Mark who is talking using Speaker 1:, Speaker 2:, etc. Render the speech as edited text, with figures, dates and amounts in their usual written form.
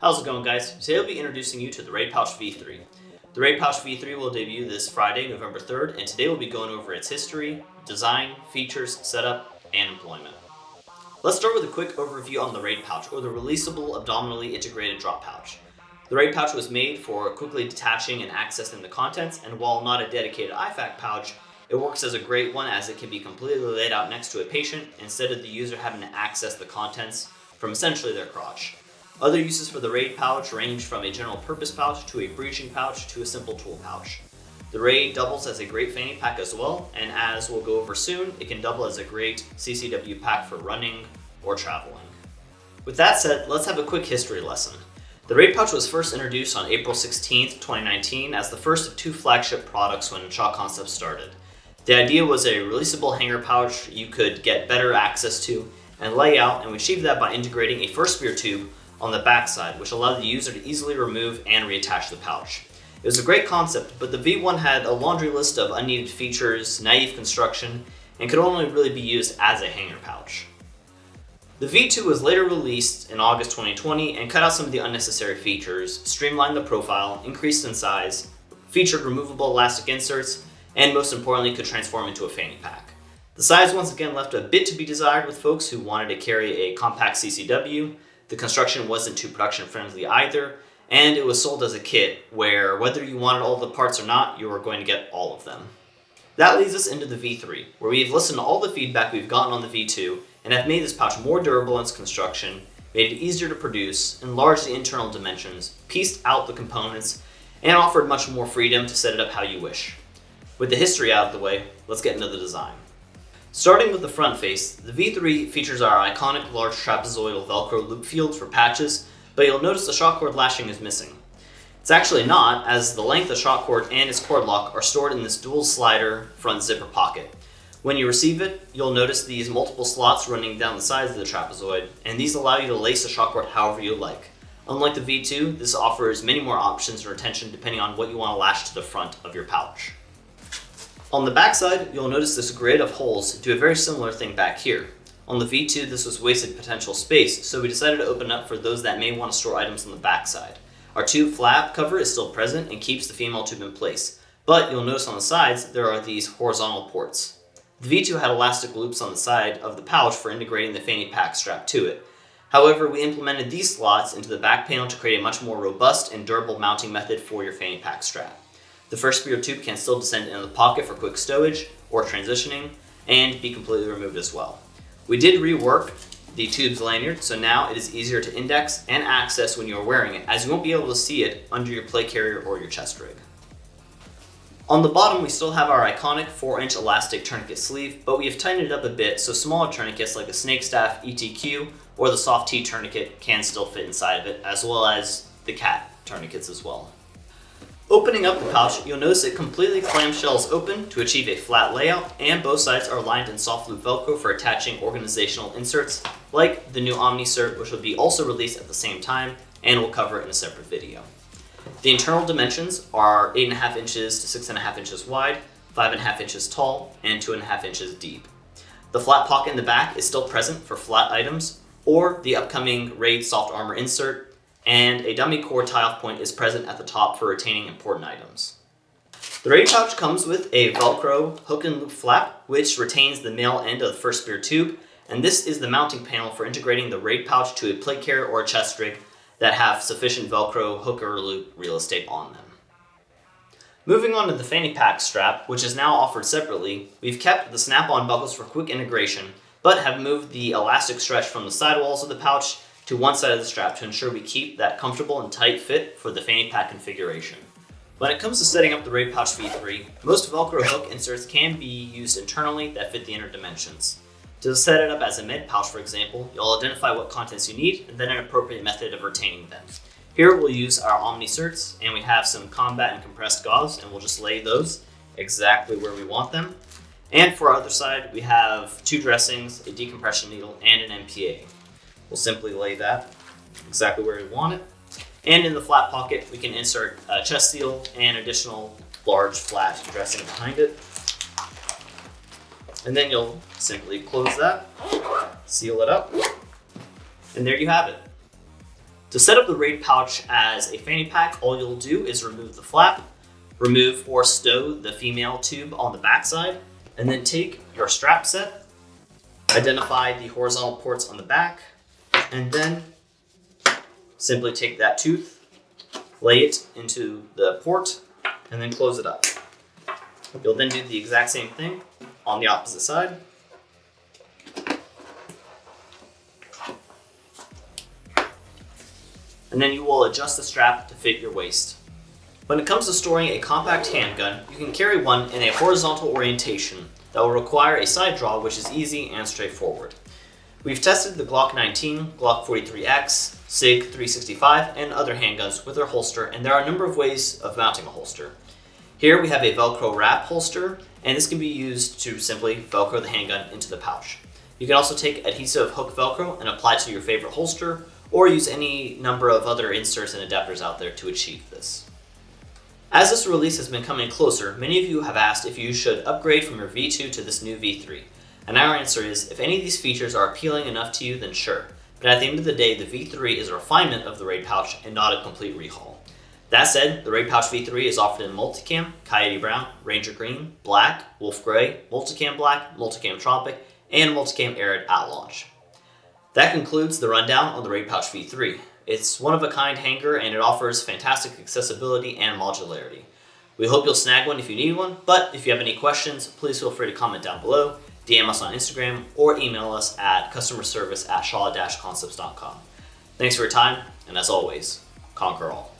Speaker 1: How's it going, guys? Today I'll be introducing you to the Raid Pouch V3. The Raid Pouch V3 will debut this Friday, November 3rd, and today we'll be going over its history, design, features, setup, and employment. Let's start with a quick overview on the Raid Pouch, or the releasable abdominally integrated drop pouch. The Raid Pouch was made for quickly detaching and accessing the contents, and while not a dedicated IFAK pouch, it works as a great one as it can be completely laid out next to a patient instead of the user having to access the contents from essentially their crotch. Other uses for the Raid pouch range from a general purpose pouch to a breaching pouch to a simple tool pouch. The Raid doubles as a great fanny pack as well, and as we'll go over soon, it can double as a great CCW pack for running or traveling. With that said, let's have a quick history lesson. The Raid pouch was first introduced on April 16th, 2019 as the first of two flagship products when Shot Concepts started. The idea was a releasable hanger pouch you could get better access to and lay out, and we achieved that by integrating a first spear tube on the backside, which allowed the user to easily remove and reattach the pouch. It was a great concept, but the V1 had a laundry list of unneeded features, naive construction, and could only really be used as a hanger pouch. The V2 was later released in August 2020 and cut out some of the unnecessary features, streamlined the profile, increased in size, featured removable elastic inserts, and most importantly could transform into a fanny pack. The size once again left a bit to be desired with folks who wanted to carry a compact CCW. The construction wasn't too production friendly either, and it was sold as a kit where whether you wanted all the parts or not, you were going to get all of them. That leads us into the V3, where we've listened to all the feedback we've gotten on the V2 and have made this pouch more durable in its construction, made it easier to produce, enlarged the internal dimensions, pieced out the components, and offered much more freedom to set it up how you wish. With the history out of the way, let's get into the design. Starting with the front face, the V3 features our iconic large trapezoidal velcro loop fields for patches, but you'll notice the shock cord lashing is missing. It's actually not, as the length of shock cord and its cord lock are stored in this dual slider front zipper pocket. When you receive it, you'll notice these multiple slots running down the sides of the trapezoid, and these allow you to lace the shock cord however you like. Unlike the V2, this offers many more options for retention depending on what you want to lash to the front of your pouch. On the backside, you'll notice this grid of holes do a very similar thing back here. On the V2, this was wasted potential space, so we decided to open up for those that may want to store items on the backside. Our tube flap cover is still present and keeps the female tube in place, but you'll notice on the sides there are these horizontal ports. The V2 had elastic loops on the side of the pouch for integrating the fanny pack strap to it. However, we implemented these slots into the back panel to create a much more robust and durable mounting method for your fanny pack strap. The first spear tube can still descend into the pocket for quick stowage or transitioning and be completely removed as well. We did rework the tube's lanyard, so now it is easier to index and access when you are wearing it, as you won't be able to see it under your plate carrier or your chest rig. On the bottom, we still have our iconic 4-inch elastic tourniquet sleeve, but we have tightened it up a bit so smaller tourniquets like the snake staff ETQ or the soft T tourniquet can still fit inside of it, as well as the cat tourniquets as well. Opening up the pouch, you'll notice it completely clamshells open to achieve a flat layout, and both sides are lined in soft loop velcro for attaching organizational inserts, like the new OmniCert, which will be also released at the same time, and we'll cover it in a separate video. The internal dimensions are 8.5 inches to 6.5 inches wide, 5.5 inches tall, and 2.5 inches deep. The flat pocket in the back is still present for flat items, or the upcoming Raid soft armor insert, and a dummy core tie-off point is present at the top for retaining important items. The Raid pouch comes with a Velcro hook and loop flap, which retains the male end of the first spear tube, and this is the mounting panel for integrating the Raid pouch to a plate carrier or a chest rig that have sufficient Velcro hook or loop real estate on them. Moving on to the fanny pack strap, which is now offered separately, we've kept the snap-on buckles for quick integration, but have moved the elastic stretch from the sidewalls of the pouch to one side of the strap to ensure we keep that comfortable and tight fit for the fanny pack configuration. When it comes to setting up the Raid Pouch V3, most Velcro hook inserts can be used internally that fit the inner dimensions. To set it up as a med pouch, for example, you'll identify what contents you need and then an appropriate method of retaining them. Here we'll use our OmniCerts, and we have some combat and compressed gauze, and we'll just lay those exactly where we want them. And for our other side, we have two dressings, a decompression needle, and an MPA. We'll simply lay that exactly where we want it. And in the flat pocket, we can insert a chest seal and additional large flat dressing behind it. And then you'll simply close that, seal it up, and there you have it. To set up the raid pouch as a fanny pack, all you'll do is remove the flap, remove or stow the female tube on the backside, and then take your strap set, identify the horizontal ports on the back, and then simply take that tooth, lay it into the port, and then close it up. You'll then do the exact same thing on the opposite side. And then you will adjust the strap to fit your waist. When it comes to storing a compact handgun, you can carry one in a horizontal orientation that will require a side draw, which is easy and straightforward. We've tested the Glock 19, Glock 43X, SIG 365, and other handguns with their holster, and there are a number of ways of mounting a holster. Here we have a Velcro wrap holster, and this can be used to simply Velcro the handgun into the pouch. You can also take adhesive hook Velcro and apply it to your favorite holster, or use any number of other inserts and adapters out there to achieve this. As this release has been coming closer, many of you have asked if you should upgrade from your V2 to this new V3. And our answer is, if any of these features are appealing enough to you, then sure. But at the end of the day, the V3 is a refinement of the raid pouch and not a complete rehaul. That said, the raid pouch V3 is offered in multicam, coyote brown, ranger green, black, wolf gray, multicam black, multicam tropic, and multicam arid at launch. That concludes the rundown on the raid pouch V3. It's one of a kind hanger and it offers fantastic accessibility and modularity. We hope you'll snag one if you need one, but if you have any questions, please feel free to comment down below, DM us on Instagram, or email us at customerservice@shaw-concepts.com. Thanks for your time, and as always, conquer all.